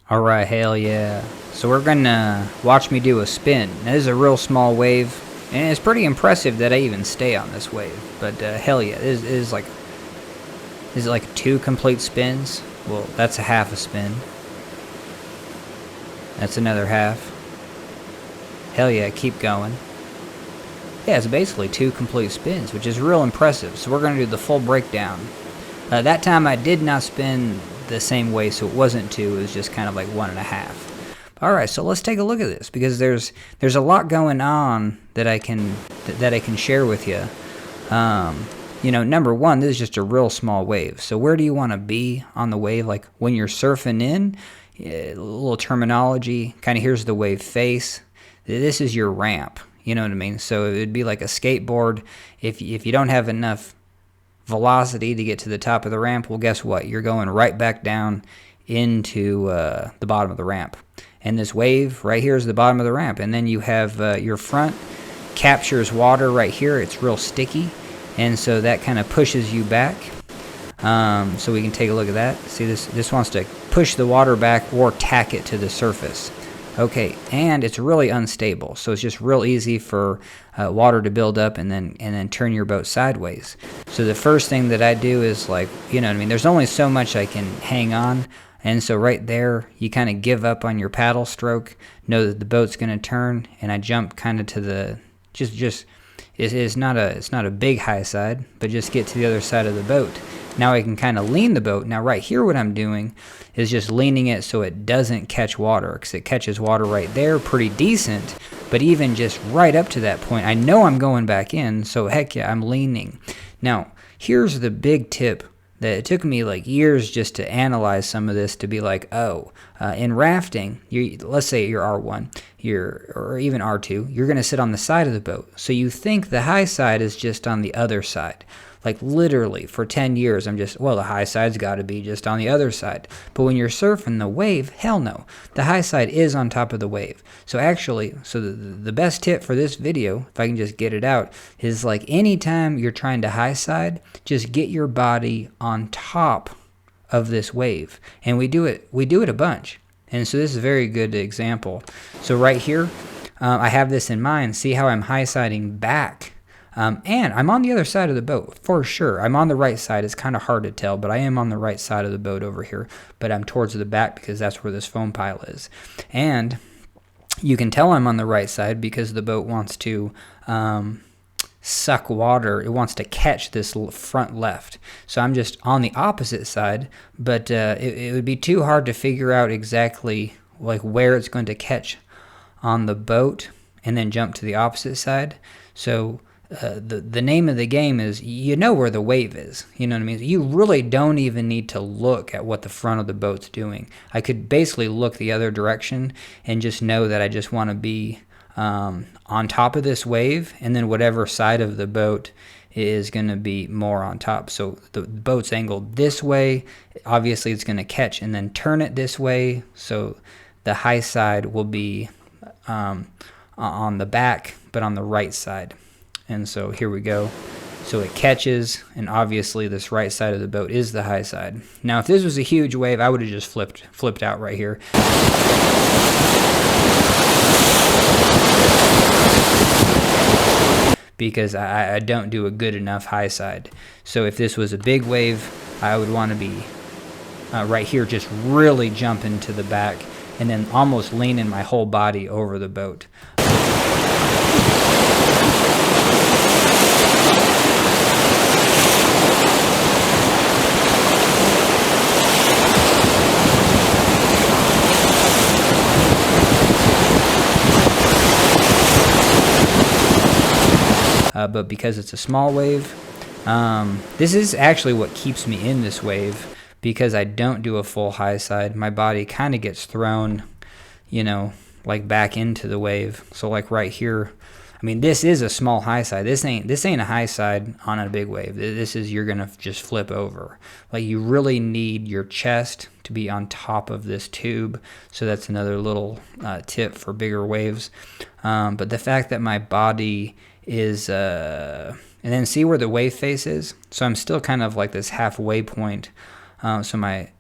All right, hell yeah. So we're gonna watch me do a spin. Now, this is a real small wave, and it's pretty impressive that I even stay on this wave. But hell yeah, this is like 2 complete spins. Well, that's a half a spin. That's another half. Hell yeah, keep going. Yeah, it's basically 2 complete spins, which is real impressive. So we're gonna do the full breakdown. That time I did not spin the same way, so it wasn't 2, it was just kind of like 1.5. Alright, so let's take a look at this, because there's a lot going on that I can share with you. You know, number one, this is just a real small wave. So where do you want to be on the wave? Like when you're surfing in, a little terminology, kind of here's the wave face. This is your ramp, you know what I mean? So it would be like a skateboard. If you don't have enough velocity to get to the top of the ramp, well, guess what? You're going right back down into the bottom of the ramp. And this wave right here is the bottom of the ramp. And then you have your front captures water right here. It's real sticky, and so that kind of pushes you back. So we can take a look at that. See, this wants to push the water back or tack it to the surface. Okay, and it's really unstable, so it's just real easy for water to build up and then turn your boat sideways. So the first thing that I do is, like, you know what I mean, there's only so much I can hang on, and so right there you kind of give up on your paddle stroke, know that the boat's going to turn, and I jump kind of to the it's not a big high side, but just get to the other side of the boat. Now I can kind of lean the boat. Now right here what I'm doing is just leaning it so it doesn't catch water, because it catches water right there pretty decent, but even just right up to that point, I know I'm going back in, so heck yeah, I'm leaning. Now here's the big tip that it took me like years just to analyze some of this, to be like, oh, in rafting, let's say you're R1, or even R2, you're going to sit on the side of the boat. So you think the high side is just on the other side. Like literally for 10 years, I'm just, well, the high side's got to be just on the other side. But when you're surfing the wave, hell no. The high side is on top of the wave. So actually, the best tip for this video, if I can just get it out, is like anytime you're trying to high side, just get your body on top of this wave. And we do it a bunch. And so this is a very good example. So right here, I have this in mind. See how I'm high siding back. And I'm on the other side of the boat, for sure. I'm on the right side. It's kind of hard to tell, but I am on the right side of the boat over here. But I'm towards the back because that's where this foam pile is. And you can tell I'm on the right side because the boat wants to suck water. It wants to catch this front left. So I'm just on the opposite side, but it would be too hard to figure out exactly like where it's going to catch on the boat and then jump to the opposite side. So the name of the game is, you know where the wave is, you know what I mean? You really don't even need to look at what the front of the boat's doing. I could basically look the other direction and just know that I just want to be on top of this wave, and then whatever side of the boat is going to be more on top. So the boat's angled this way, obviously it's going to catch, and then turn it this way, so the high side will be on the back, but on the right side. And so here we go. So it catches, and obviously this right side of the boat is the high side. Now if this was a huge wave, I would have just flipped out right here. Because I don't do a good enough high side. So if this was a big wave, I would want to be right here, just really jumping to the back, and then almost leaning my whole body over the boat. But because it's a small wave, this is actually what keeps me in this wave, because I don't do a full high side. My body kind of gets thrown, you know, like back into the wave. So like right here, I mean, this is a small high side. This ain't a high side on a big wave. This is, you're gonna just flip over. Like you really need your chest to be on top of this tube. So that's another little tip for bigger waves. But the fact that my body is and then see where the wave face is. So I'm still kind of like this halfway point. So my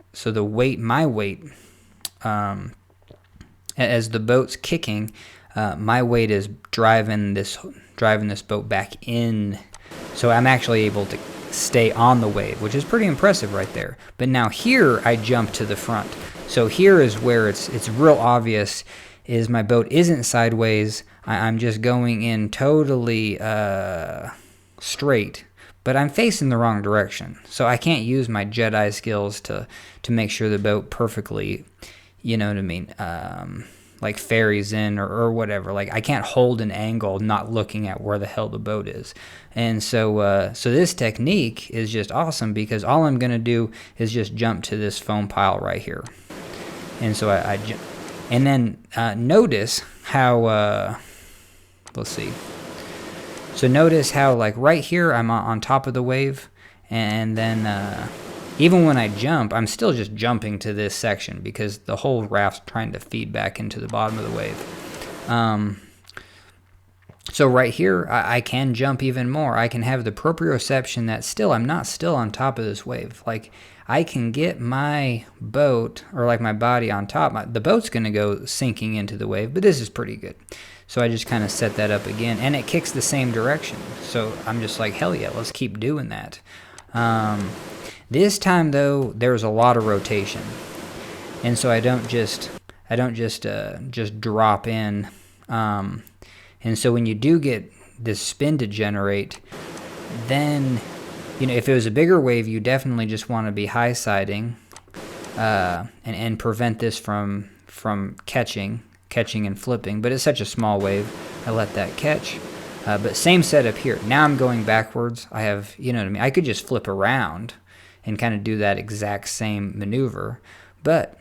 weight as the boat's kicking, my weight is driving this boat back in, so I'm actually able to stay on the wave, which is pretty impressive right there. But now here I jump to the front, so here is where it's real obvious is my boat isn't sideways. I'm just going in totally straight, but I'm facing the wrong direction, so I can't use my Jedi skills to make sure the boat perfectly, you know what I mean, like ferries in or whatever. Like I can't hold an angle not looking at where the hell the boat is. And so so this technique is just awesome because all I'm gonna do is just jump to this foam pile right here. And so I and then notice how let's see. So notice how like right here I'm on top of the wave, and then even when I jump, I'm still just jumping to this section because the whole raft's trying to feed back into the bottom of the wave. So right here, I can jump even more. I can have the proprioception that still I'm not still on top of this wave. Like I can get my boat or like my body on top. The boat's going to go sinking into the wave, but this is pretty good. So I just kind of set that up again, and it kicks the same direction. So I'm just like, hell yeah, let's keep doing that. This time though, there's a lot of rotation, and so I don't just drop in. And so when you do get this spin to generate, then if it was a bigger wave, you definitely just want to be high siding and prevent this from catching and flipping. But it's such a small wave, I let that catch. But same setup here. Now I'm going backwards. I have, I could just flip around and kind of do that exact same maneuver. But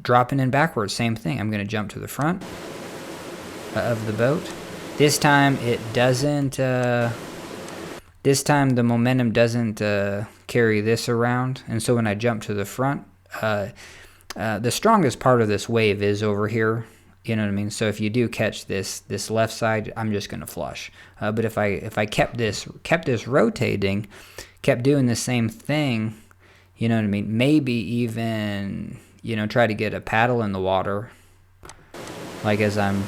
dropping in backwards, same thing. I'm going to jump to the front of the boat. This time it doesn't, this time the momentum doesn't carry this around. And so when I jump to the front, the strongest part of this wave is over here. You know what I mean? So if you do catch this left side, I'm just going to flush. But if I kept this rotating, kept doing the same thing, you know what I mean? Maybe even, try to get a paddle in the water, like as I'm,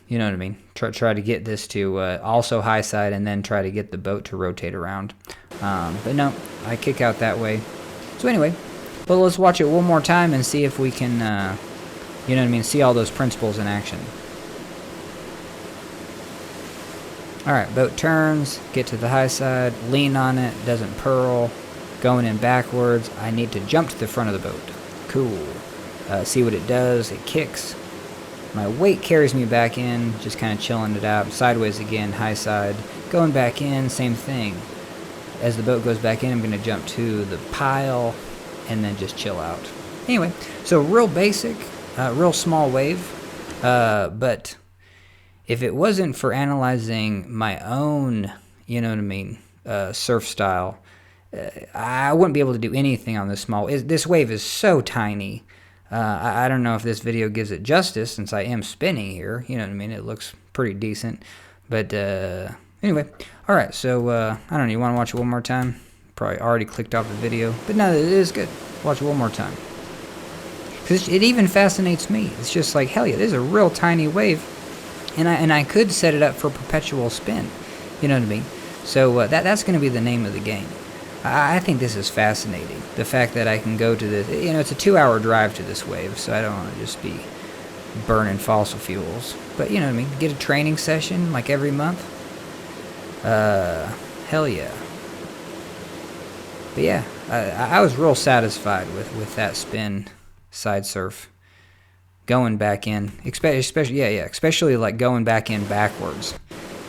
you know what I mean? Try to get this to also high side and then try to get the boat to rotate around. But no, I kick out that way. So anyway, well, let's watch it one more time and see if we can, you know what I mean, see all those principles in action. Alright, boat turns, get to the high side, lean on it, doesn't purl, going in backwards. I need to jump to the front of the boat. Cool. See what it does, it kicks. My weight carries me back in, just kind of chilling it out. Sideways again, high side. Going back in, same thing. As the boat goes back in, I'm going to jump to the pile and then just chill out. Anyway, so real basic, real small wave, but if it wasn't for analyzing my own, you know what I mean, surf style, I wouldn't be able to do anything on this small. This wave is so tiny. I don't know if this video gives it justice since I am spinning here. You know what I mean? It looks pretty decent. But anyway, all right. So I don't know. You want to watch it one more time? Probably already clicked off the video. But no, it is good. Watch it one more time. Because it even fascinates me. It's just like, hell yeah, this is a real tiny wave. And I could set it up for perpetual spin. You know what I mean? So that's going to be the name of the game. I think this is fascinating. The fact that I can go to this, it's a 2-hour drive to this wave, so I don't want to just be burning fossil fuels. But you know what I mean? Get a training session like every month. Hell yeah. But yeah, I was real satisfied with that spin side surf. Going back in, especially like going back in backwards.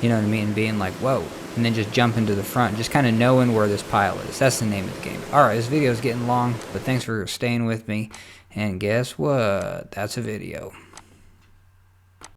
You know what I mean? Being like, whoa. And then just jump into the front, just kind of knowing where this pile is. That's the name of the game. Alright, this video is getting long, but thanks for staying with me. And guess what? That's a video.